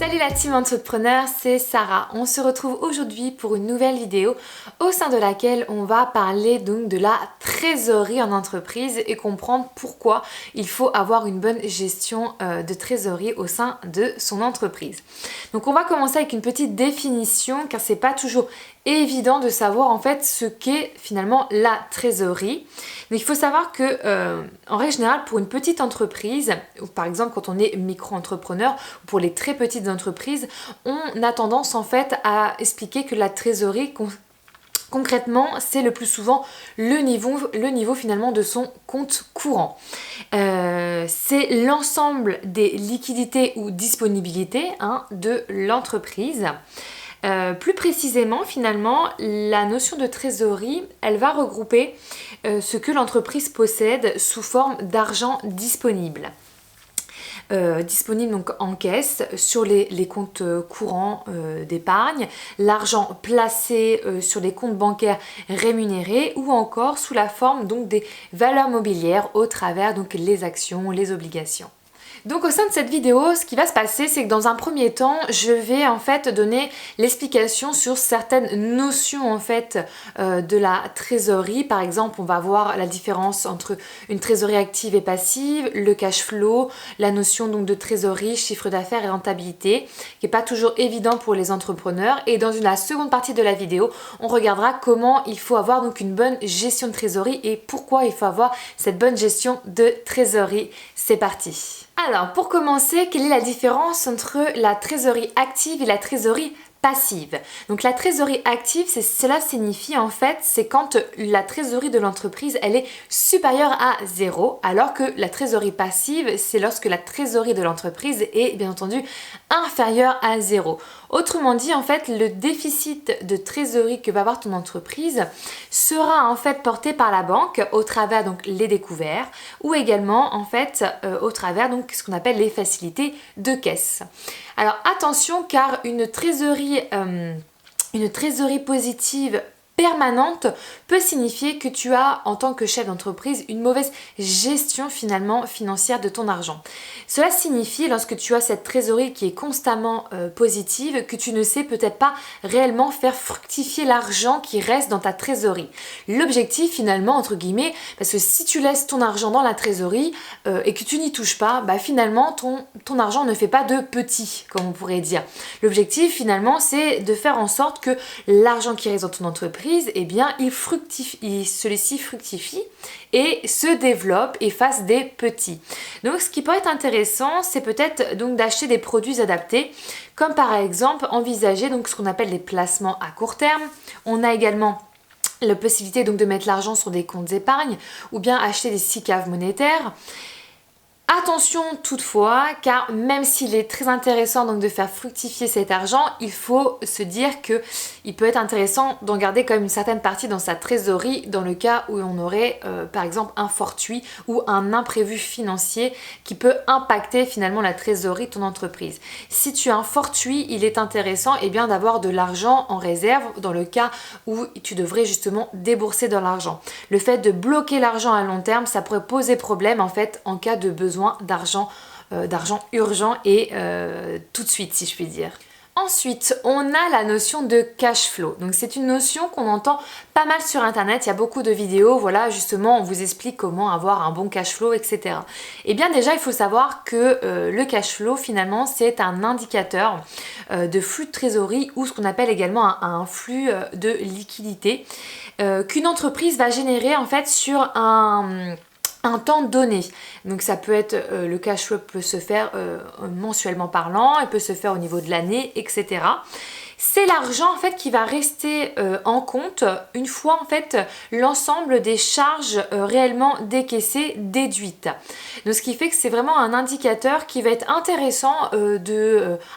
Salut la team entrepreneur, c'est Sarah. On se retrouve aujourd'hui pour une nouvelle vidéo au sein de laquelle on va parler donc de la trésorerie en entreprise et comprendre pourquoi il faut avoir une bonne gestion de trésorerie au sein de son entreprise. Donc on va commencer avec une petite définition car c'est pas toujours évident de savoir en fait ce qu'est finalement la trésorerie. Mais il faut savoir que en règle générale pour une petite entreprise, ou par exemple quand on est micro-entrepreneur, ou pour les très petites entreprises, on a tendance en fait à expliquer que la trésorerie concrètement, c'est le plus souvent le niveau finalement de son compte courant. C'est l'ensemble des liquidités ou disponibilités de l'entreprise. Plus précisément, finalement, la notion de trésorerie, elle va regrouper ce que l'entreprise possède sous forme d'argent disponible. Disponible donc en caisse sur les comptes courants d'épargne, l'argent placé sur les comptes bancaires rémunérés ou encore sous la forme donc des valeurs mobilières au travers donc les actions, les obligations. Donc au sein de cette vidéo, ce qui va se passer, c'est que dans un premier temps, je vais en fait donner l'explication sur certaines notions en fait de la trésorerie. Par exemple, on va voir la différence entre une trésorerie active et passive, le cash flow, la notion donc de trésorerie, chiffre d'affaires et rentabilité, qui n'est pas toujours évident pour les entrepreneurs. Et dans la seconde partie de la vidéo, on regardera comment il faut avoir donc une bonne gestion de trésorerie et pourquoi il faut avoir cette bonne gestion de trésorerie. C'est parti! Alors, pour commencer, quelle est la différence entre la trésorerie active et la trésorerie passive? Donc la trésorerie active, cela signifie en fait, c'est quand la trésorerie de l'entreprise, elle est supérieure à 0, alors que la trésorerie passive, c'est lorsque la trésorerie de l'entreprise est bien entendu inférieure à 0. Autrement dit, en fait, le déficit de trésorerie que va avoir ton entreprise sera en fait porté par la banque au travers donc les découverts ou également en fait au travers donc ce qu'on appelle les facilités de caisse. Alors attention car une trésorerie positive permanente peut signifier que tu as en tant que chef d'entreprise une mauvaise gestion finalement financière de ton argent. Cela signifie lorsque tu as cette trésorerie qui est constamment positive que tu ne sais peut-être pas réellement faire fructifier l'argent qui reste dans ta trésorerie. L'objectif finalement entre guillemets, parce que si tu laisses ton argent dans la trésorerie et que tu n'y touches pas, bah finalement ton argent ne fait pas de petit comme on pourrait dire. L'objectif finalement c'est de faire en sorte que l'argent qui reste dans ton entreprise eh bien, celui-ci fructifie et se développe et fasse des petits. Donc, ce qui peut être intéressant, c'est peut-être donc d'acheter des produits adaptés, comme par exemple envisager donc ce qu'on appelle les placements à court terme. On a également la possibilité donc de mettre l'argent sur des comptes d'épargne ou bien acheter des SICAV monétaires. Attention toutefois, car même s'il est très intéressant donc de faire fructifier cet argent, il faut se dire qu'il peut être intéressant d'en garder quand même une certaine partie dans sa trésorerie dans le cas où on aurait par exemple un fortuit ou un imprévu financier qui peut impacter finalement la trésorerie de ton entreprise. Si tu as un fortuit, il est intéressant bien d'avoir de l'argent en réserve dans le cas où tu devrais justement débourser de l'argent. Le fait de bloquer l'argent à long terme, ça pourrait poser problème en fait en cas de besoin d'argent urgent et tout de suite si je puis dire. Ensuite, on a la notion de cash flow. Donc c'est une notion qu'on entend pas mal sur internet, il y a beaucoup de vidéos, voilà justement on vous explique comment avoir un bon cash flow, etc. Et bien déjà il faut savoir que le cash flow finalement c'est un indicateur de flux de trésorerie ou ce qu'on appelle également un flux de liquidité qu'une entreprise va générer en fait sur un temps donné. Donc ça peut être, le cash flow peut se faire mensuellement parlant, il peut se faire au niveau de l'année, etc. C'est l'argent en fait qui va rester en compte une fois en fait l'ensemble des charges réellement décaissées, déduites. Donc ce qui fait que c'est vraiment un indicateur qui va être intéressant,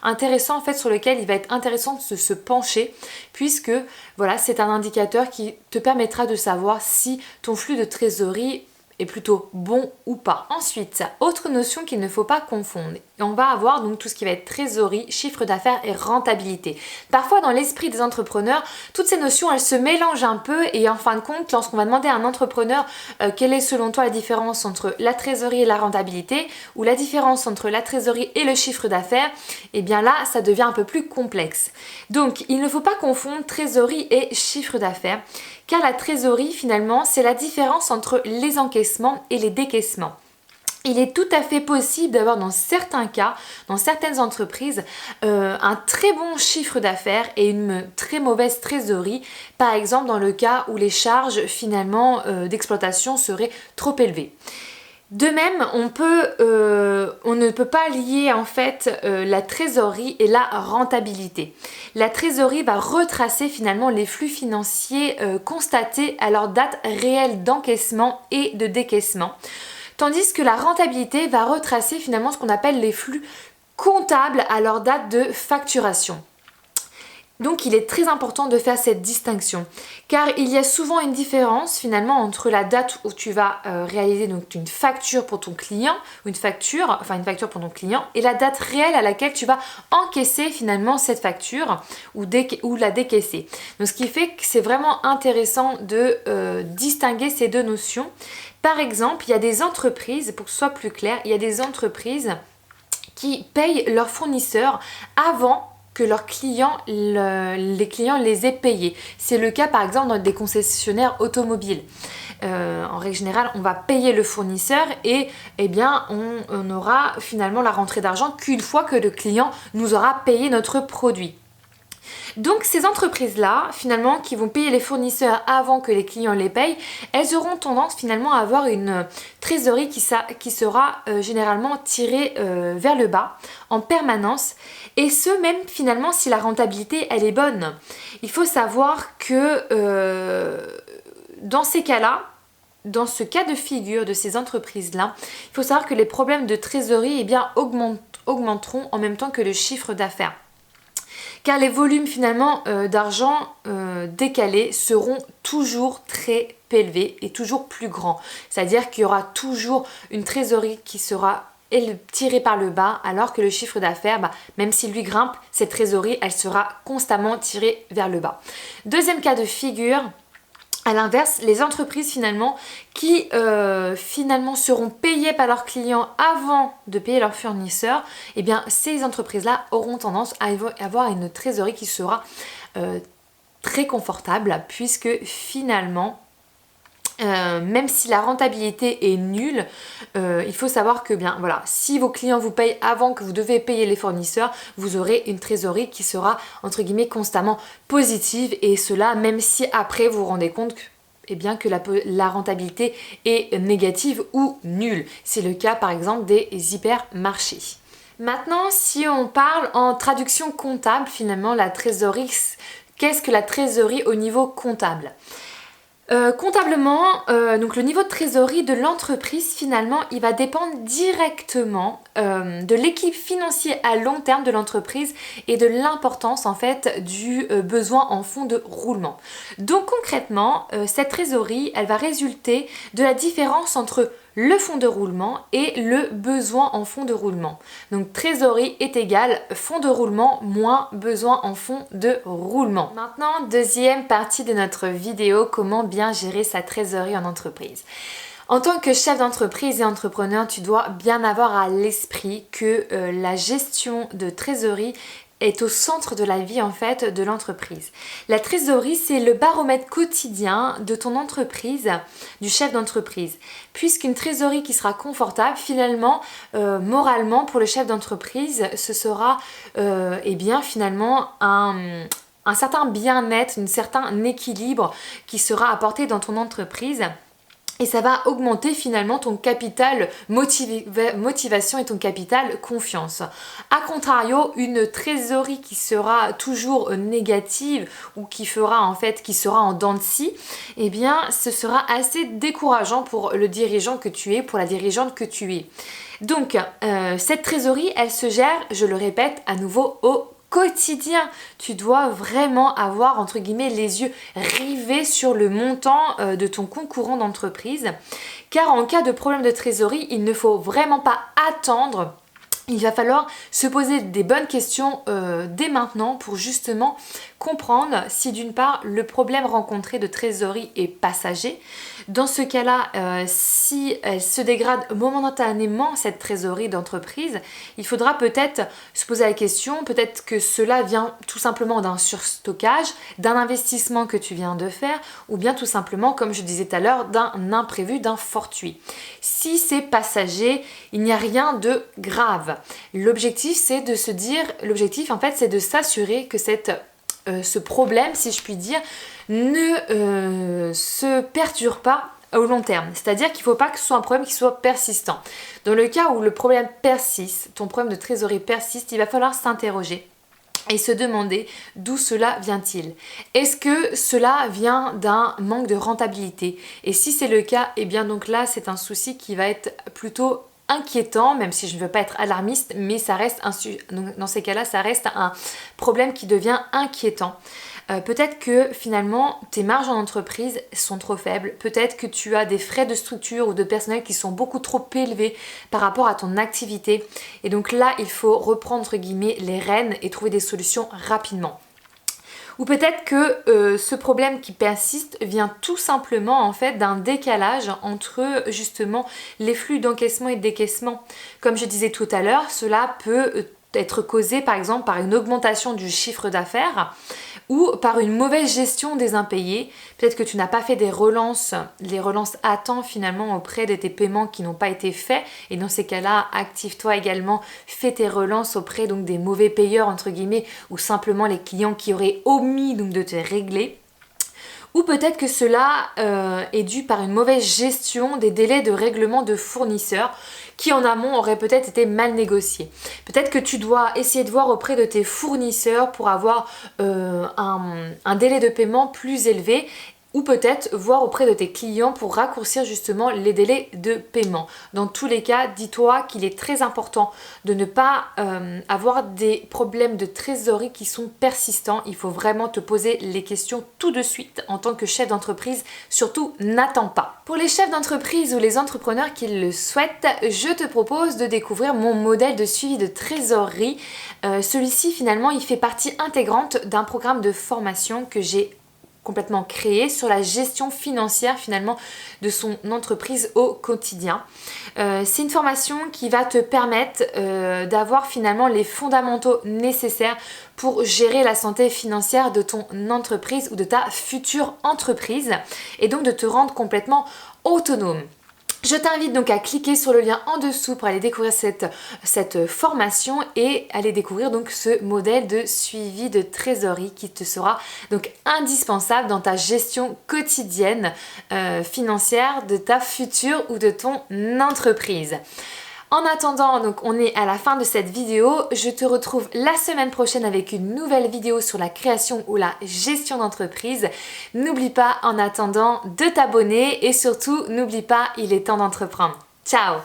intéressant en fait sur lequel il va être intéressant de se pencher puisque voilà c'est un indicateur qui te permettra de savoir si ton flux de trésorerie est plutôt bon ou pas. Ensuite, autre notion qu'il ne faut pas confondre. On va avoir donc tout ce qui va être trésorerie, chiffre d'affaires et rentabilité. Parfois dans l'esprit des entrepreneurs, toutes ces notions elles se mélangent un peu et en fin de compte, lorsqu'on va demander à un entrepreneur quelle est selon toi la différence entre la trésorerie et la rentabilité ou la différence entre la trésorerie et le chiffre d'affaires, et bien là ça devient un peu plus complexe. Donc il ne faut pas confondre trésorerie et chiffre d'affaires. Car la trésorerie, finalement, c'est la différence entre les encaissements et les décaissements. Il est tout à fait possible d'avoir dans certains cas, dans certaines entreprises, un très bon chiffre d'affaires et une très mauvaise trésorerie. Par exemple, dans le cas où les charges, finalement, d'exploitation seraient trop élevées. De même, on ne peut pas lier en fait la trésorerie et la rentabilité. La trésorerie va retracer finalement les flux financiers constatés à leur date réelle d'encaissement et de décaissement. Tandis que la rentabilité va retracer finalement ce qu'on appelle les flux comptables à leur date de facturation. Donc il est très important de faire cette distinction car il y a souvent une différence finalement entre la date où tu vas réaliser donc une facture pour ton client ou une facture pour ton client et la date réelle à laquelle tu vas encaisser finalement cette facture ou la décaisser. Donc ce qui fait que c'est vraiment intéressant de distinguer ces deux notions. Par exemple, il y a des entreprises, pour que ce soit plus clair, il y a des entreprises qui payent leurs fournisseurs avant que leurs clients, les clients les aient payés. C'est le cas par exemple dans des concessionnaires automobiles. En règle générale, on va payer le fournisseur et eh bien, on aura finalement la rentrée d'argent qu'une fois que le client nous aura payé notre produit. Donc ces entreprises-là, finalement, qui vont payer les fournisseurs avant que les clients les payent, elles auront tendance finalement à avoir une trésorerie qui sera généralement tirée vers le bas en permanence. Et ce, même finalement, si la rentabilité, elle est bonne. Il faut savoir que dans ces cas-là, dans ce cas de figure de ces entreprises-là, il faut savoir que les problèmes de trésorerie eh bien, augmenteront en même temps que le chiffre d'affaires. Car les volumes finalement d'argent décalés seront toujours très élevés et toujours plus grands. C'est-à-dire qu'il y aura toujours une trésorerie qui sera tirée par le bas alors que le chiffre d'affaires, même s'il lui grimpe, cette trésorerie, elle sera constamment tirée vers le bas. Deuxième cas de figure, à l'inverse, les entreprises finalement qui finalement seront payées par leurs clients avant de payer leurs fournisseurs, eh bien ces entreprises-là auront tendance à avoir une trésorerie qui sera très confortable puisque finalement même si la rentabilité est nulle, il faut savoir que bien voilà, si vos clients vous payent avant que vous devez payer les fournisseurs, vous aurez une trésorerie qui sera entre guillemets constamment positive et cela même si après vous vous rendez compte que la rentabilité est négative ou nulle. C'est le cas par exemple des hypermarchés. Maintenant, si on parle en traduction comptable, finalement la trésorerie, qu'est-ce que la trésorerie au niveau comptable ? Comptablement, donc le niveau de trésorerie de l'entreprise finalement il va dépendre directement de l'équilibre financier à long terme de l'entreprise et de l'importance en fait du besoin en fonds de roulement. Donc concrètement, cette trésorerie elle va résulter de la différence entre le fonds de roulement et le besoin en fonds de roulement. Donc trésorerie est égale fonds de roulement moins besoin en fonds de roulement. Maintenant, deuxième partie de notre vidéo, comment bien gérer sa trésorerie en entreprise. En tant que chef d'entreprise et entrepreneur, tu dois bien avoir à l'esprit que la gestion de trésorerie est au centre de la vie en fait de l'entreprise. La trésorerie, c'est le baromètre quotidien de ton entreprise, du chef d'entreprise. Puisqu'une trésorerie qui sera confortable, finalement, moralement pour le chef d'entreprise, ce sera finalement un certain bien-être, un certain équilibre qui sera apporté dans ton entreprise. Et ça va augmenter finalement ton capital motivation et ton capital confiance. A contrario, une trésorerie qui sera toujours négative ou qui sera en dents de scie, eh bien ce sera assez décourageant pour le dirigeant que tu es, pour la dirigeante que tu es. Donc cette trésorerie, elle se gère, je le répète à nouveau, au quotidien. Tu dois vraiment avoir, entre guillemets, les yeux rivés sur le montant de ton compte courant d'entreprise. Car en cas de problème de trésorerie, il ne faut vraiment pas attendre. Il va falloir se poser des bonnes questions dès maintenant pour justement comprendre si d'une part le problème rencontré de trésorerie est passager. Dans ce cas-là, si elle se dégrade momentanément cette trésorerie d'entreprise, il faudra peut-être se poser la question, peut-être que cela vient tout simplement d'un surstockage, d'un investissement que tu viens de faire ou bien tout simplement, comme je disais tout à l'heure, d'un imprévu, d'un fortuit. Si c'est passager, il n'y a rien de grave. L'objectif, c'est de se dire, c'est de s'assurer que ce problème, si je puis dire, ne se perdure pas au long terme. C'est-à-dire qu'il ne faut pas que ce soit un problème qui soit persistant. Dans le cas où le problème persiste, ton problème de trésorerie persiste, il va falloir s'interroger et se demander d'où cela vient-il. Est-ce que cela vient d'un manque de rentabilité? Et si c'est le cas, eh bien donc là, c'est un souci qui va être plutôt inquiétant, même si je ne veux pas être alarmiste, mais ça reste dans ces cas-là, ça reste un problème qui devient inquiétant. Peut-être que finalement tes marges en entreprise sont trop faibles, peut-être que tu as des frais de structure ou de personnel qui sont beaucoup trop élevés par rapport à ton activité et donc là il faut reprendre entre guillemets les rênes et trouver des solutions rapidement. Ou peut-être que ce problème qui persiste vient tout simplement en fait d'un décalage entre justement les flux d'encaissement et de décaissement. Comme je disais tout à l'heure, cela peut être causé par exemple par une augmentation du chiffre d'affaires ou par une mauvaise gestion des impayés. Peut-être que tu n'as pas fait les relances à temps finalement auprès de tes paiements qui n'ont pas été faits et dans ces cas-là, active-toi également, fais tes relances auprès donc des mauvais payeurs entre guillemets ou simplement les clients qui auraient omis donc de te régler. Ou peut-être que cela est dû par une mauvaise gestion des délais de règlement de fournisseurs qui en amont auraient peut-être été mal négociés. Peut-être que tu dois essayer de voir auprès de tes fournisseurs pour avoir un délai de paiement plus élevé ou peut-être voir auprès de tes clients pour raccourcir justement les délais de paiement. Dans tous les cas, dis-toi qu'il est très important de ne pas avoir des problèmes de trésorerie qui sont persistants. Il faut vraiment te poser les questions tout de suite en tant que chef d'entreprise. Surtout, n'attends pas. Pour les chefs d'entreprise ou les entrepreneurs qui le souhaitent, je te propose de découvrir mon modèle de suivi de trésorerie. Celui-ci, finalement, il fait partie intégrante d'un programme de formation que j'ai complètement créé sur la gestion financière finalement de son entreprise au quotidien. C'est une formation qui va te permettre d'avoir finalement les fondamentaux nécessaires pour gérer la santé financière de ton entreprise ou de ta future entreprise et donc de te rendre complètement autonome. Je t'invite donc à cliquer sur le lien en dessous pour aller découvrir cette formation et aller découvrir donc ce modèle de suivi de trésorerie qui te sera donc indispensable dans ta gestion quotidienne financière de ta future ou de ton entreprise. En attendant, donc on est à la fin de cette vidéo. Je te retrouve la semaine prochaine avec une nouvelle vidéo sur la création ou la gestion d'entreprise. N'oublie pas en attendant de t'abonner et surtout n'oublie pas, il est temps d'entreprendre. Ciao!